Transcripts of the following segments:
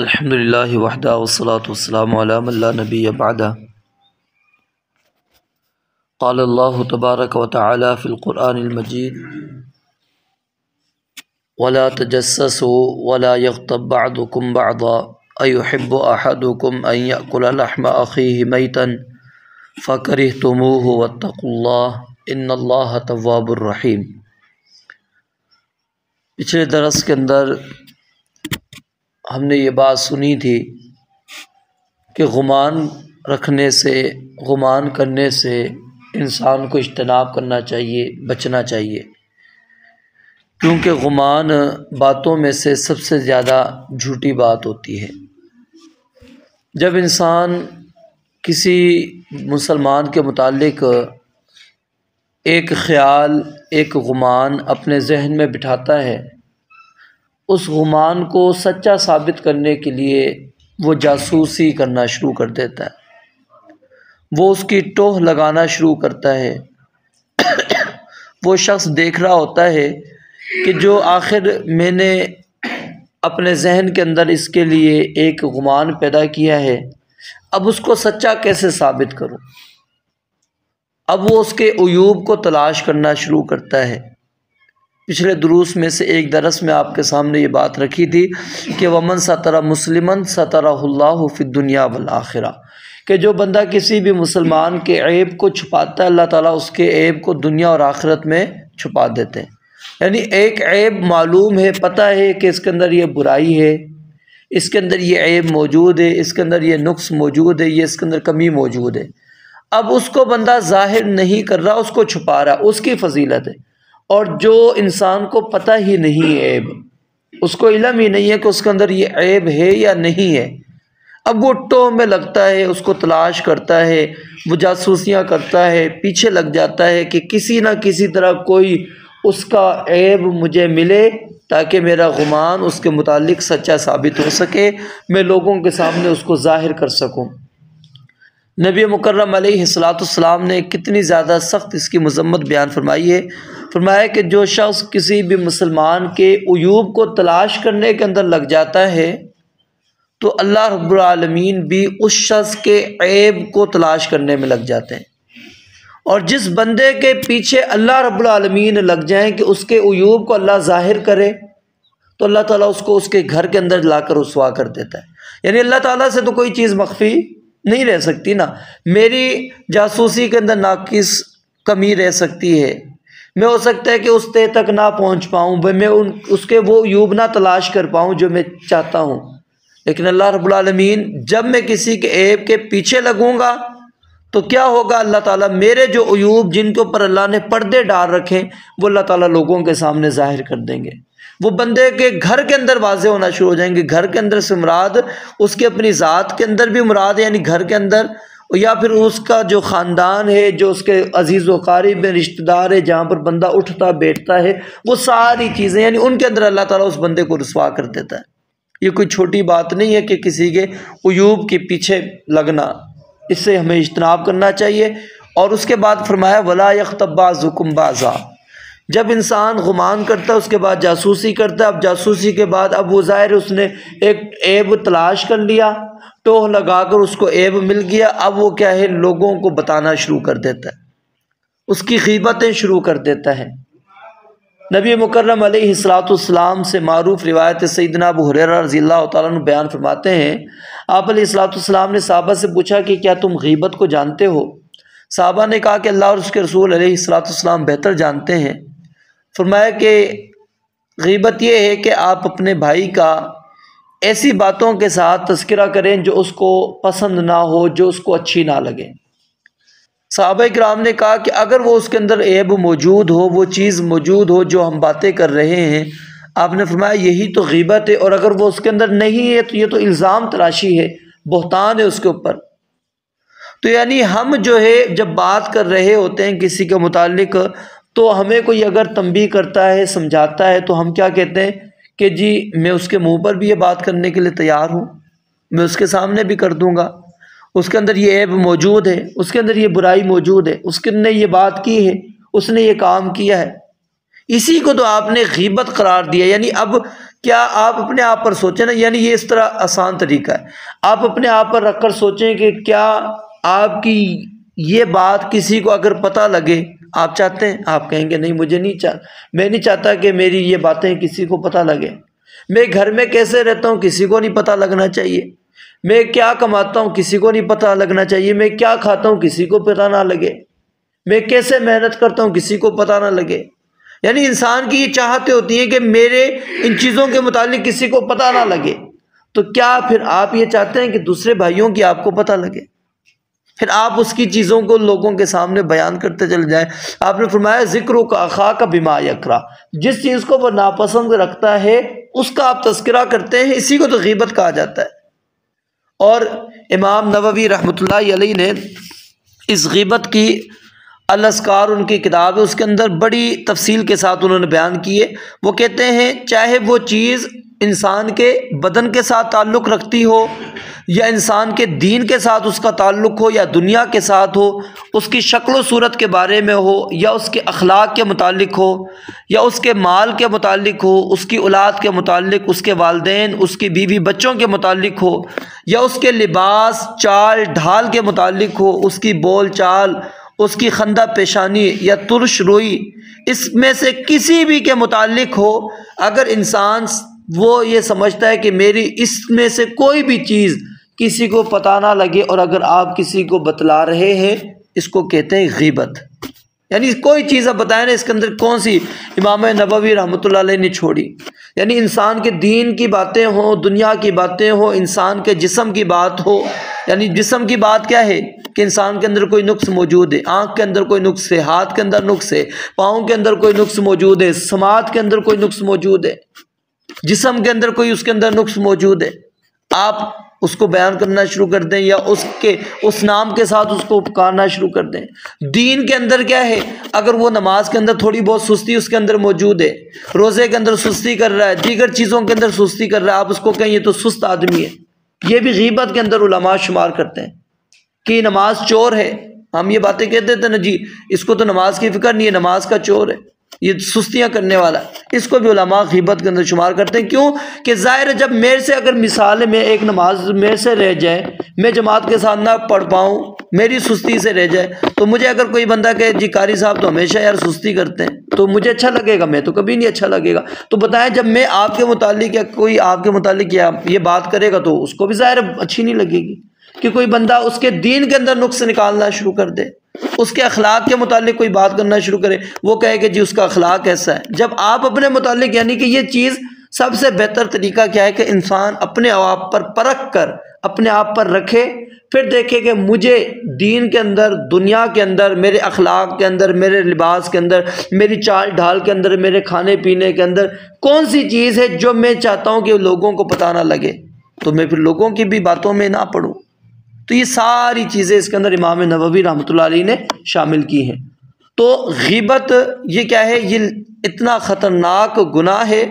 الحمد للہ وحدہ والصلاة والسلام علی من لا نبی بعدہ۔ قال اللہ تبارک و تعالی فی القرآن المجید ولا تجسسوا ولا یغتب بعضکم بعضا ایحب احدکم ان یأکل لحم اخیہ میتا فکرہتموہ واتقوا اللہ ان اللہ تواب الرحیم۔ پچھلے درس کے اندر ہم نے یہ بات سنی تھی کہ گمان کرنے سے انسان کو اجتناب کرنا چاہیے، بچنا چاہیے، کیونکہ گمان باتوں میں سے سب سے زیادہ جھوٹی بات ہوتی ہے۔ جب انسان کسی مسلمان کے متعلق ایک خیال، ایک گمان اپنے ذہن میں بٹھاتا ہے، اس گمان کو سچا ثابت کرنے کے لیے وہ جاسوسی کرنا شروع کر دیتا ہے، وہ اس کی ٹوہ لگانا شروع کرتا ہے۔ وہ شخص دیکھ رہا ہوتا ہے کہ جو آخر میں نے اپنے ذہن کے اندر اس کے لیے ایک گمان پیدا کیا ہے، اب اس کو سچا کیسے ثابت کروں؟ اب وہ اس کے عیوب کو تلاش کرنا شروع کرتا ہے۔ پچھلے دروس میں سے ایک درس میں آپ کے سامنے یہ بات رکھی تھی کہ ومن ستر مسلمن سترہ اللہ فی الدنیا والآخرہ، کہ جو بندہ کسی بھی مسلمان کے عیب کو چھپاتا ہے، اللہ تعالیٰ اس کے عیب کو دنیا اور آخرت میں چھپا دیتے ہیں۔ یعنی ایک عیب معلوم ہے، پتہ ہے کہ اس کے اندر یہ برائی ہے، اس کے اندر یہ عیب موجود ہے، اس کے اندر یہ نقص موجود ہے، یہ اس کے اندر کمی موجود ہے، اب اس کو بندہ ظاہر نہیں کر رہا، اس کو چھپا رہا، اس کی فضیلت ہے۔ اور جو انسان کو پتہ ہی نہیں ہے عیب، اس کو علم ہی نہیں ہے کہ اس کے اندر یہ عیب ہے یا نہیں ہے، اب وہ ٹوہ میں لگتا ہے، اس کو تلاش کرتا ہے، وہ جاسوسیاں کرتا ہے، پیچھے لگ جاتا ہے کہ کسی نہ کسی طرح کوئی اس کا عیب مجھے ملے تاکہ میرا گمان اس کے متعلق سچا ثابت ہو سکے، میں لوگوں کے سامنے اس کو ظاہر کر سکوں۔ نبی مکرم علیہ السلام نے کتنی زیادہ سخت اس کی مذمت بیان فرمائی ہے۔ فرمایا کہ جو شخص کسی بھی مسلمان کے عیوب کو تلاش کرنے کے اندر لگ جاتا ہے تو اللہ رب العالمین بھی اس شخص کے عیب کو تلاش کرنے میں لگ جاتے ہیں، اور جس بندے کے پیچھے اللہ رب العالمین لگ جائیں کہ اس کے عیوب کو اللہ ظاہر کرے تو اللہ تعالیٰ اس کو اس کے گھر کے اندر لا کر رسوا کر دیتا ہے۔ یعنی اللہ تعالیٰ سے تو کوئی چیز مخفی نہیں رہ سکتی نا، میری جاسوسی کے اندر ناقص کمی رہ سکتی ہے، میں ہو سکتا ہے کہ اس تہ تک نہ پہنچ پاؤں، میں اس کے وہ عیوب نہ تلاش کر پاؤں جو میں چاہتا ہوں، لیکن اللہ رب العالمین جب میں کسی کے عیب کے پیچھے لگوں گا تو کیا ہوگا؟ اللہ تعالیٰ میرے جو عیوب جن کے اوپر اللہ نے پردے ڈال رکھے وہ اللہ تعالیٰ لوگوں کے سامنے ظاہر کر دیں گے، وہ بندے کے گھر کے اندر واضح ہونا شروع ہو جائیں گے۔ گھر کے اندر سے مراد اس کے اپنی ذات کے اندر بھی مراد ہے، یعنی گھر کے اندر، یا پھر اس کا جو خاندان ہے، جو اس کے عزیز و قریب رشتہ دار ہے، جہاں پر بندہ اٹھتا بیٹھتا ہے، وہ ساری چیزیں یعنی ان کے اندر اللہ تعالیٰ اس بندے کو رسوا کر دیتا ہے۔ یہ کوئی چھوٹی بات نہیں ہے کہ کسی کے عیوب کے پیچھے لگنا، اس سے ہمیں اجتناب کرنا چاہیے۔ اور اس کے بعد فرمایا ولا یغتب بعضکم بعضا، جب انسان گمان کرتا ہے اس کے بعد جاسوسی کرتا ہے، اب جاسوسی کے بعد اب وہ ظاہر اس نے ایک عیب تلاش کر لیا، ٹوہ لگا کر اس کو عیب مل گیا، اب وہ کیا ہے لوگوں کو بتانا شروع کر دیتا ہے، اس کی غیبتیں شروع کر دیتا ہے۔ نبی مکرم علیہ السلام سے معروف روایت سیدنا ابو ہریرہ رضی اللہ تعالیٰ عنہ بیان فرماتے ہیں، آپ علیہ السلام نے صحابہ سے پوچھا کہ کیا تم غیبت کو جانتے ہو؟ صحابہ نے کہا کہ اللہ اور اس کے رسول علیہ السلام بہتر جانتے ہیں۔ فرمایا کہ غیبت یہ ہے کہ آپ اپنے بھائی کا ایسی باتوں کے ساتھ تذکرہ کریں جو اس کو پسند نہ ہو، جو اس کو اچھی نہ لگے۔ صحابہ کرام نے کہا کہ اگر وہ اس کے اندر عیب موجود ہو، وہ چیز موجود ہو جو ہم باتیں کر رہے ہیں، آپ نے فرمایا یہی تو غیبت ہے، اور اگر وہ اس کے اندر نہیں ہے تو یہ تو الزام تراشی ہے، بہتان ہے اس کے اوپر۔ تو یعنی ہم جو ہے جب بات کر رہے ہوتے ہیں کسی کے متعلق تو ہمیں کوئی اگر تنبیہ کرتا ہے، سمجھاتا ہے، تو ہم کیا کہتے ہیں کہ جی میں اس کے منہ پر بھی یہ بات کرنے کے لیے تیار ہوں، میں اس کے سامنے بھی کر دوں گا، اس کے اندر یہ عیب موجود ہے، اس کے اندر یہ برائی موجود ہے، اس نے یہ بات کی ہے، اس نے یہ کام کیا ہے، اسی کو تو آپ نے غیبت قرار دیا۔ یعنی اب کیا آپ اپنے آپ پر سوچیں نا، یعنی یہ اس طرح آسان طریقہ ہے، آپ اپنے آپ پر رکھ کر سوچیں کہ کیا آپ کی یہ بات کسی کو اگر پتہ لگے آپ چاہتے ہیں؟ آپ کہیں گے نہیں، مجھے نہیں میں نہیں چاہتا کہ میری یہ باتیں کسی کو پتہ لگے۔ میں گھر میں کیسے رہتا ہوں کسی کو نہیں پتہ لگنا چاہیے، میں کیا کماتا ہوں کسی کو نہیں پتہ لگنا چاہیے، میں کیا کھاتا ہوں کسی کو پتہ نہ لگے، میں کیسے محنت کرتا ہوں کسی کو پتہ نہ لگے۔ یعنی انسان کی یہ چاہتیں ہوتی ہیں کہ میرے ان چیزوں کے متعلق کسی کو پتہ نہ لگے، تو کیا پھر آپ یہ چاہتے ہیں کہ دوسرے بھائیوں کی آپ کو پتہ لگے، پھر آپ اس کی چیزوں کو لوگوں کے سامنے بیان کرتے چل جائیں؟ آپ نے فرمایا ذکرو کا اخاک بما یکرہ، جس چیز کو وہ ناپسند رکھتا ہے اس کا آپ تذکرہ کرتے ہیں، اسی کو تو غیبت کہا جاتا ہے۔ اور امام نووی رحمۃ اللہ علیہ نے اس غیبت کی الاذکار ان کی کتاب ہے، اس کے اندر بڑی تفصیل کے ساتھ انہوں نے بیان کیے۔ وہ کہتے ہیں چاہے وہ چیز انسان کے بدن کے ساتھ تعلق رکھتی ہو، یا انسان کے دین کے ساتھ اس کا تعلق ہو، یا دنیا کے ساتھ ہو، اس کی شکل و صورت کے بارے میں ہو، یا اس کے اخلاق کے متعلق ہو، یا اس کے مال کے متعلق ہو، اس کی اولاد کے متعلق، اس کے والدین، اس کی بیوی بچوں کے متعلق ہو، یا اس کے لباس چال ڈھال کے متعلق ہو، اس کی بول چال، اس کی خندہ پیشانی یا ترش روئی، اس میں سے کسی بھی کے متعلق ہو، اگر انسان وہ یہ سمجھتا ہے کہ میری اس میں سے کوئی بھی چیز کسی کو پتہ نہ لگے، اور اگر آپ کسی کو بتلا رہے ہیں، اس کو کہتے ہیں غیبت۔ یعنی کوئی چیز آپ بتائیں نا، اس کے اندر کون سی امام نووی رحمۃ اللہ علیہ نے چھوڑی؟ یعنی انسان کے دین کی باتیں ہوں، دنیا کی باتیں ہوں، انسان کے جسم کی بات ہو۔ یعنی جسم کی بات کیا ہے کہ انسان کے اندر کوئی نقص موجود ہے، آنکھ کے اندر کوئی نقص ہے، ہاتھ کے اندر نقص ہے، پاؤں کے اندر کوئی نقص موجود ہے، سماعت کے اندر کوئی نقص موجود ہے، جسم کے اندر کوئی اس کے اندر نقص موجود ہے، آپ اس کو بیان کرنا شروع کر دیں، یا اس نام کے ساتھ اس کو پکارنا شروع کر دیں۔ دین کے اندر کیا ہے؟ اگر وہ نماز کے اندر تھوڑی بہت سستی اس کے اندر موجود ہے، روزے کے اندر سستی کر رہا ہے، دیگر چیزوں کے اندر سستی کر رہا ہے، آپ اس کو کہیں یہ تو سست آدمی ہے، یہ بھی غیبت کے اندر علماء شمار کرتے ہیں کہ یہ نماز چور ہے۔ ہم یہ باتیں کہتے تھے نا، جی اس کو تو نماز کی فکر نہیں ہے، نماز کا چور ہے، یہ سستیاں کرنے والا ہے، اس کو بھی علماء غیبت کے اندر شمار کرتے ہیں۔ کیوں کہ ظاہر ہے جب میرے سے اگر مثال میں ایک نماز میرے سے رہ جائے، میں جماعت کے ساتھ نہ پڑھ پاؤں، میری سستی سے رہ جائے، تو مجھے اگر کوئی بندہ کہے جی قاری صاحب تو ہمیشہ یار سستی کرتے ہیں، تو مجھے اچھا لگے گا؟ میں تو کبھی نہیں اچھا لگے گا۔ تو بتائیں جب میں آپ کے متعلق یا کوئی آپ کے متعلق یا یہ بات کرے گا تو اس کو بھی ظاہر اچھی نہیں لگے گی کہ کوئی بندہ اس کے دین کے اندر نقص نکالنا شروع کر دے، اس کے اخلاق کے متعلق کوئی بات کرنا شروع کرے، وہ کہے کہ جی اس کا اخلاق ایسا ہے۔ جب آپ اپنے متعلق، یعنی کہ یہ چیز سب سے بہتر طریقہ کیا ہے کہ انسان اپنے آپ پر پرکھ کر اپنے آپ پر رکھے، پھر دیکھے کہ مجھے دین کے اندر، دنیا کے اندر، میرے اخلاق کے اندر، میرے لباس کے اندر، میری چال ڈھال کے اندر، میرے کھانے پینے کے اندر کون سی چیز ہے جو میں چاہتا ہوں کہ لوگوں کو پتہ نہ لگے، تو میں پھر لوگوں کی بھی باتوں میں نہ پڑوں۔ تو یہ ساری چیزیں اس کے اندر امام نووی رحمۃ اللہ علیہ نے شامل کی ہیں۔ تو غیبت یہ کیا ہے؟ یہ اتنا خطرناک گناہ ہے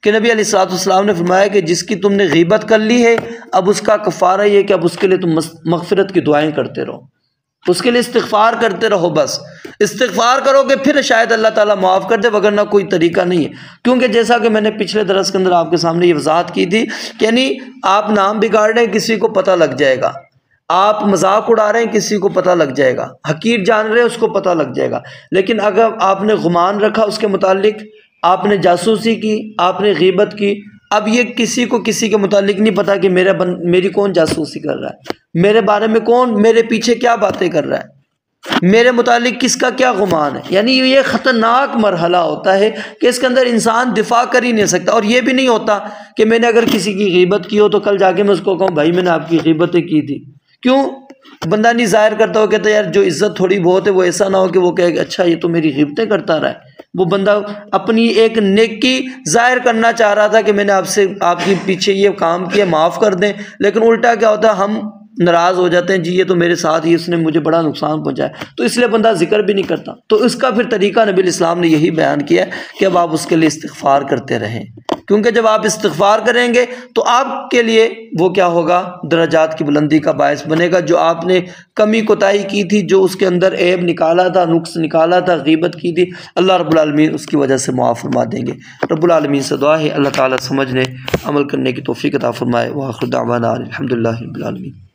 کہ نبی علیہ الصلوۃ والسلام نے فرمایا کہ جس کی تم نے غیبت کر لی ہے، اب اس کا کفارہ یہ کہ اب اس کے لیے تم مغفرت کی دعائیں کرتے رہو، اس کے لیے استغفار کرتے رہو، بس استغفار کرو گے پھر شاید اللہ تعالیٰ معاف کر دے، وگرنہ کوئی طریقہ نہیں ہے۔ کیونکہ جیسا کہ میں نے پچھلے درس کے اندر آپ کے سامنے یہ وضاحت کی تھی کہ یعنی آپ نام بگاڑ رہے ہیں، کسی کو پتہ لگ جائے گا، آپ مذاق اڑا رہے ہیں، کسی کو پتہ لگ جائے گا، حقیر جان رہے ہیں، اس کو پتہ لگ جائے گا، لیکن اگر آپ نے گمان رکھا اس کے متعلق، آپ نے جاسوسی کی، آپ نے غیبت کی، اب یہ کسی کو کسی کے متعلق نہیں پتا کہ میری کون جاسوسی کر رہا ہے، میرے بارے میں کون میرے پیچھے کیا باتیں کر رہا ہے، میرے متعلق کس کا کیا گمان ہے۔ یعنی یہ خطرناک مرحلہ ہوتا ہے کہ اس کے اندر انسان دفاع کر ہی نہیں سکتا۔ اور یہ بھی نہیں ہوتا کہ میں نے اگر کسی کی غیبت کی ہو تو کل جا کے میں اس کو کہوں بھائی میں نے آپ کی غیبتیں کی تھی، کیوں؟ بندہ نہیں ظاہر کرتا، وہ کہتا ہے یار جو عزت تھوڑی بہت ہے وہ ایسا نہ ہو کہ وہ کہے کہ اچھا یہ تو میری غیبتیں کرتا رہا ہے۔ وہ بندہ اپنی ایک نیکی ظاہر کرنا چاہ رہا تھا کہ میں نے آپ کے پیچھے یہ کام کیا، معاف کر دیں، لیکن الٹا کیا ہوتا ہے، ہم ناراض ہو جاتے ہیں، جی یہ تو میرے ساتھ ہی اس نے مجھے بڑا نقصان پہنچایا، تو اس لیے بندہ ذکر بھی نہیں کرتا۔ تو اس کا پھر طریقہ نبی الاسلام نے یہی بیان کیا ہے کہ اب آپ اس کے لیے استغفار کرتے رہیں، کیونکہ جب آپ استغفار کریں گے تو آپ کے لیے وہ کیا ہوگا، درجات کی بلندی کا باعث بنے گا۔ جو آپ نے کمی کوتاہی کی تھی، جو اس کے اندر عیب نکالا تھا، نقص نکالا تھا، غیبت کی تھی، اللہ رب العالمین اس کی وجہ سے معاف فرما دیں گے۔ رب العالمین سے دعا ہے اللہ تعالیٰ سمجھنے عمل کرنے کی توفیق عطا فرمائے۔ وآخر دعوانا الحمدللہ رب العالمین۔